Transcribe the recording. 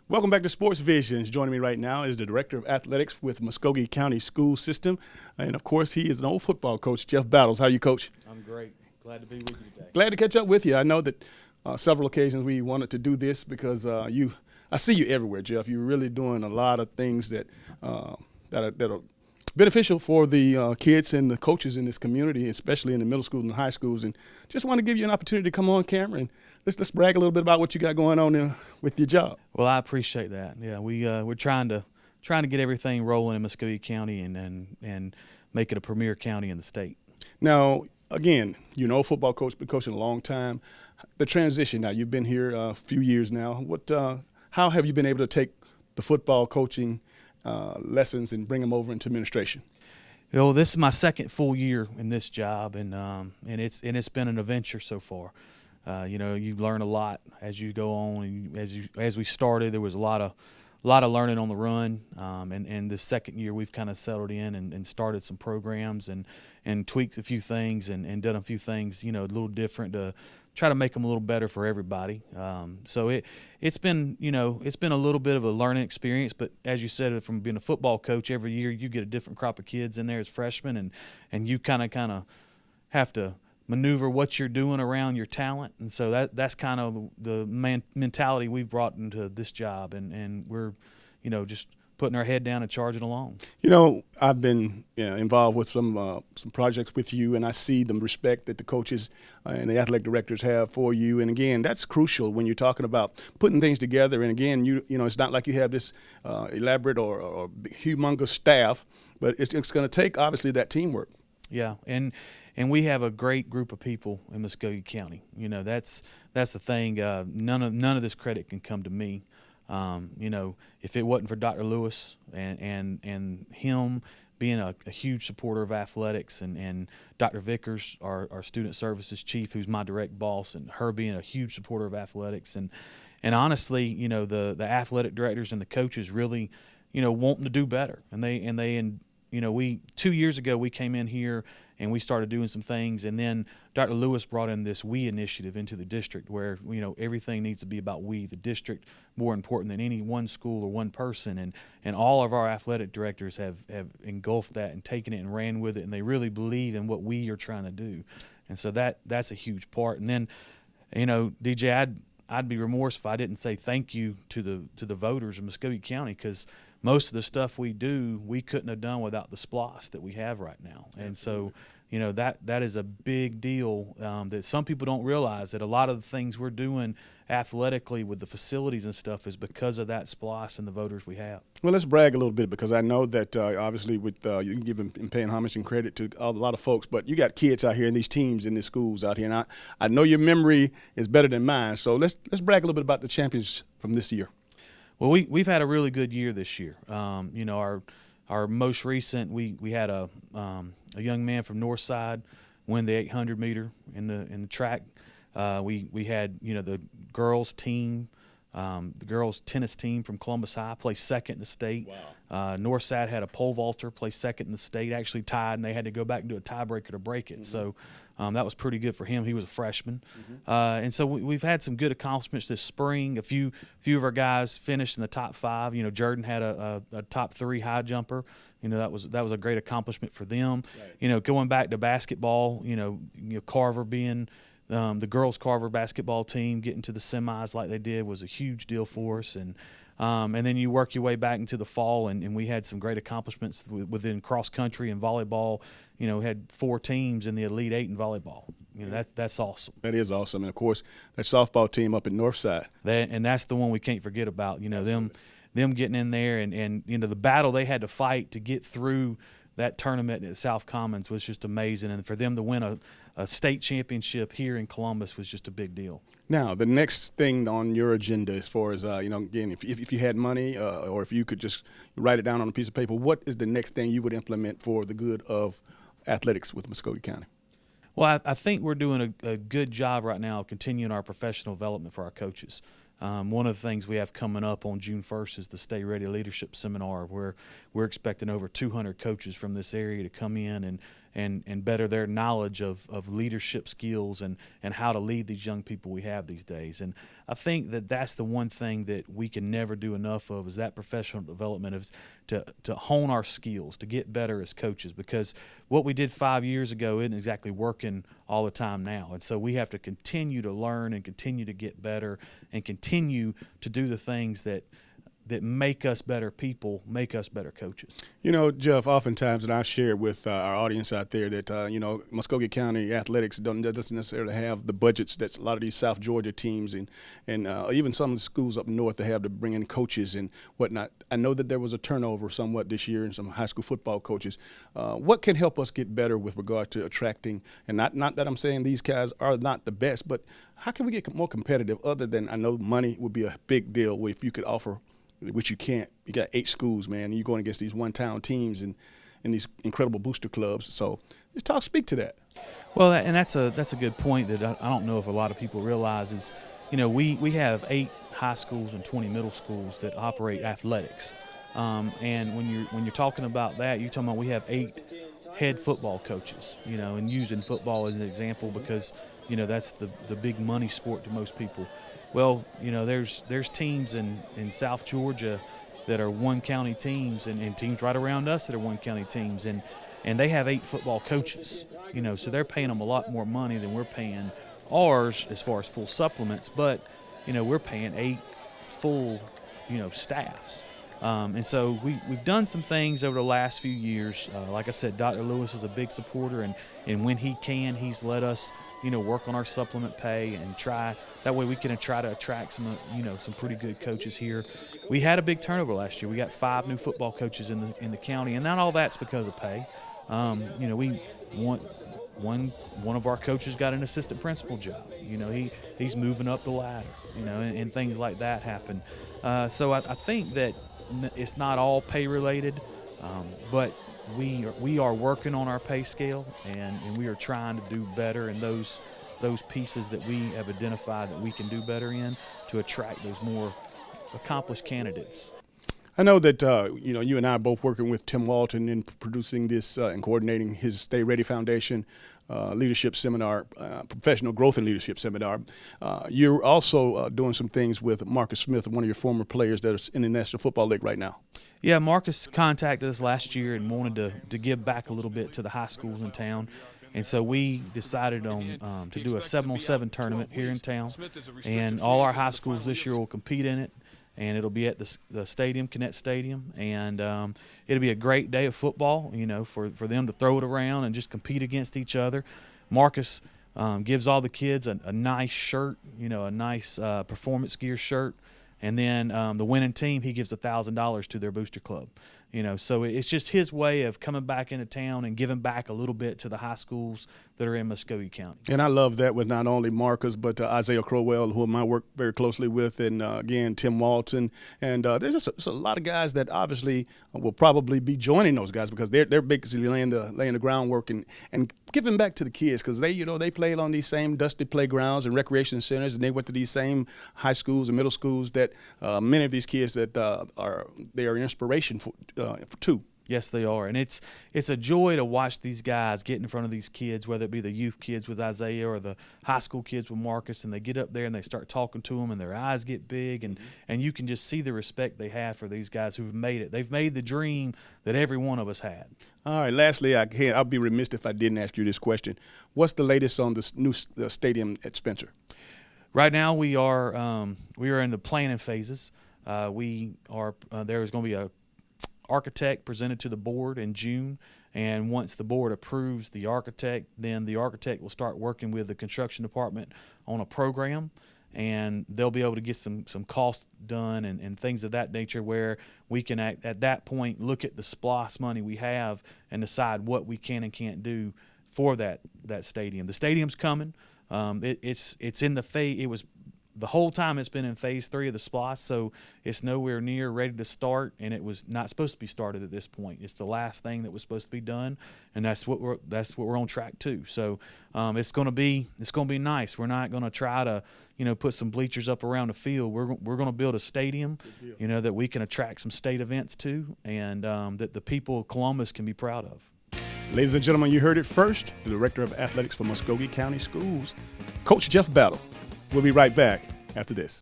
Welcome back to Sports Visions. Joining me right now is the Director of Athletics with Muskogee County School System. And, of course, he is an old football coach, Jeff Battles. How are you, Coach? I'm great. Glad to be with you today. Glad to catch up with you. I know that several occasions we wanted to do this because I see you everywhere, Jeff. You're really doing a lot of things that are beneficial for the kids and the coaches in this community, especially in the middle schools and high schools. And just want to give you an opportunity to come on camera and let's brag a little bit about what you got going on with your job. Well, I appreciate that. Yeah, we're trying to get everything rolling in Muskogee County and make it a premier county in the state. Now, again, you know, football coach, been coaching a long time. The transition now, you've been here a few years now. How have you been able to take the football coaching lessons and bring them over into administration? You know, this is my second full year in this job, and it's been an adventure so far. You know, you learn a lot as you go on, and as we started, there was a lot of learning on the run. And the second year, we've kind of settled in and started some programs and tweaked a few things and done a few things, you know, a little different to try to make them a little better for everybody. So it's been a little bit of a learning experience. But as you said, from being a football coach, every year you get a different crop of kids in there as freshmen, and you kind of have to maneuver what you're doing around your talent, and so that's kind of the mentality we've brought into this job, and we're, you know, just putting our head down and charging along. You know, I've been involved with some projects with you, and I see the respect that the coaches and the athletic directors have for you. And again, that's crucial when you're talking about putting things together. And again, you know, it's not like you have this elaborate or humongous staff, but it's going to take obviously that teamwork. Yeah, and we have a great group of people in Muskogee County. You know, that's the thing. None of this credit can come to me. You know, if it wasn't for Dr. Lewis and him being a huge supporter of athletics, and Dr. Vickers, our student services chief, who's my direct boss, and her being a huge supporter of athletics, and honestly, you know, the athletic directors and the coaches really, you know, wanting to do better, and you know, 2 years ago we came in here and we started doing some things, and then Dr. Lewis brought in this we initiative into the district where, you know, everything needs to be about we, the district, more important than any one school or one person, and all of our athletic directors have engulfed that and taken it and ran with it, and they really believe in what we are trying to do, and so that's a huge part. And then, you know, DJ, I'd be remorse if I didn't say thank you to the voters of Muskogee County, because most of the stuff we do, we couldn't have done without the SPLOST that we have right now. And so, you know, that is a big deal that some people don't realize, that a lot of the things we're doing athletically with the facilities and stuff is because of that SPLOST and the voters we have. Well, let's brag a little bit, because I know that obviously with you can give them paying homage and credit to a lot of folks, but you got kids out here in these teams in these schools out here, and I know your memory is better than mine. So let's brag a little bit about the champions from this year. Well, we've had a really good year this year. You know, our most recent, we had a young man from Northside win the 800 meter in the track. We had, you know, the girls team, the girls tennis team from Columbus High play second in the state. Wow. Northside had a pole vaulter play second in the state, actually tied, and they had to go back and do a tiebreaker to break it. Mm-hmm. So that was pretty good for him. He was a freshman. Mm-hmm. And so we've had some good accomplishments this spring. A few of our guys finished in the top 5. You know, Jordan had a top 3 high jumper. You know, that was a great accomplishment for them. Right. You know, going back to basketball, you know Carver being the girls Carver basketball team getting to the semis like they did was a huge deal for us, and then you work your way back into the fall, and we had some great accomplishments within cross country and volleyball. You know, we had 4 teams in the Elite 8 in volleyball. You know, that's awesome. That is awesome, and of course that softball team up in Northside. And that's the one we can't forget about. You know, them getting in there, and you know, the battle they had to fight to get through that tournament at South Commons was just amazing, and for them to win a state championship here in Columbus was just a big deal. Now, the next thing on your agenda, as far as you know, again, if you had money or if you could just write it down on a piece of paper, what is the next thing you would implement for the good of athletics with Muskogee County? Well, I think we're doing a good job right now of continuing our professional development for our coaches. One of the things we have coming up on June 1st is the Stay Ready Leadership Seminar, where we're expecting over 200 coaches from this area to come in and better their knowledge of leadership skills and how to lead these young people we have these days. And I think that that's the one thing that we can never do enough of, is that professional development, is to hone our skills, to get better as coaches, because what we did 5 years ago isn't exactly working all the time now. And so we have to continue to learn and continue to get better and continue to do the things that make us better people, make us better coaches. You know, Jeff, oftentimes, and I've shared with our audience out there that, Muskogee County athletics doesn't necessarily have the budgets that a lot of these South Georgia teams and even some of the schools up north that have to bring in coaches and whatnot. I know that there was a turnover somewhat this year in some high school football coaches. What can help us get better with regard to attracting, and not that I'm saying these guys are not the best, but how can we get more competitive other than, I know money would be a big deal if you could offer, which you can't. You got 8 schools, man, and you're going against these one-town teams and these incredible booster clubs. So just speak to that. Well, and that's a good point that I don't know if a lot of people realize is, we have 8 high schools and 20 middle schools that operate athletics. And when you're talking about that, you're talking about we have 8 head football coaches, and using football as an example because, that's the big money sport to most people. Well, there's teams in South Georgia that are one-county teams and teams right around us that are one-county teams, and they have 8 football coaches, so they're paying them a lot more money than we're paying ours as far as full supplements, but, we're paying 8 full, staffs. And so we've done some things over the last few years. Like I said, Dr. Lewis is a big supporter, and when he can, he's let us, work on our supplement pay and try. That way we can try to attract some pretty good coaches here. We had a big turnover last year. We got 5 new football coaches in the county, and not all that's because of pay. We want one of our coaches got an assistant principal job. He's moving up the ladder, and things like that happen. So I think that it's not all pay related, but we are working on our pay scale, and we are trying to do better in those pieces that we have identified that we can do better in to attract those more accomplished candidates. I know that you and I are both working with Tim Walton in producing this and coordinating his Stay Ready Foundation leadership seminar, professional growth and leadership seminar. You're also doing some things with Marcus Smith, one of your former players that is in the National Football League right now. Yeah, Marcus contacted us last year and wanted to give back a little bit to the high schools in town. And so we decided on to do a 7-on-7 tournament here in town. And all our high schools this year will compete in it. And it'll be at the stadium, Kinnett Stadium. And it'll be a great day of football, for them to throw it around and just compete against each other. Marcus gives all the kids a nice shirt, a nice performance gear shirt. And then the winning team, he gives $1,000 to their booster club. So it's just his way of coming back into town and giving back a little bit to the high schools that are in Muskogee County. And I love that with not only Marcus, but Isaiah Crowell, whom I work very closely with, and again, Tim Walton. And there's just a lot of guys that obviously will probably be joining those guys because they're basically laying the groundwork and giving back to the kids because they played on these same dusty playgrounds and recreation centers, and they went to these same high schools and middle schools that many of these kids that are inspiration for too. Yes, they are, and it's a joy to watch these guys get in front of these kids, whether it be the youth kids with Isaiah or the high school kids with Marcus, and they get up there and they start talking to them, and their eyes get big, and you can just see the respect they have for these guys who've made it. They've made the dream that every one of us had. All right, lastly, I'll be remiss if I didn't ask you this question. What's the latest on the new stadium at Spencer? Right now, we are in the planning phases. There is going to be a architect presented to the board in June, and once the board approves the architect, then the architect will start working with the construction department on a program, and they'll be able to get some costs done and things of that nature where we can at that point look at the SPLOST money we have and decide what we can and can't do for that stadium. The stadium's coming. It's in the phase. It was the whole time it's been in phase 3 of the SPLOST, so it's nowhere near ready to start, and it was not supposed to be started at this point. It's the last thing that was supposed to be done, and that's what we're on track to. So it's going to be nice. We're not going to try to put some bleachers up around the field. We're going to build a stadium, that we can attract some state events to, and that the people of Columbus can be proud of. Ladies and gentlemen, you heard it first. The Director of Athletics for Muskogee County Schools, Coach Jeff Battle. We'll be right back after this.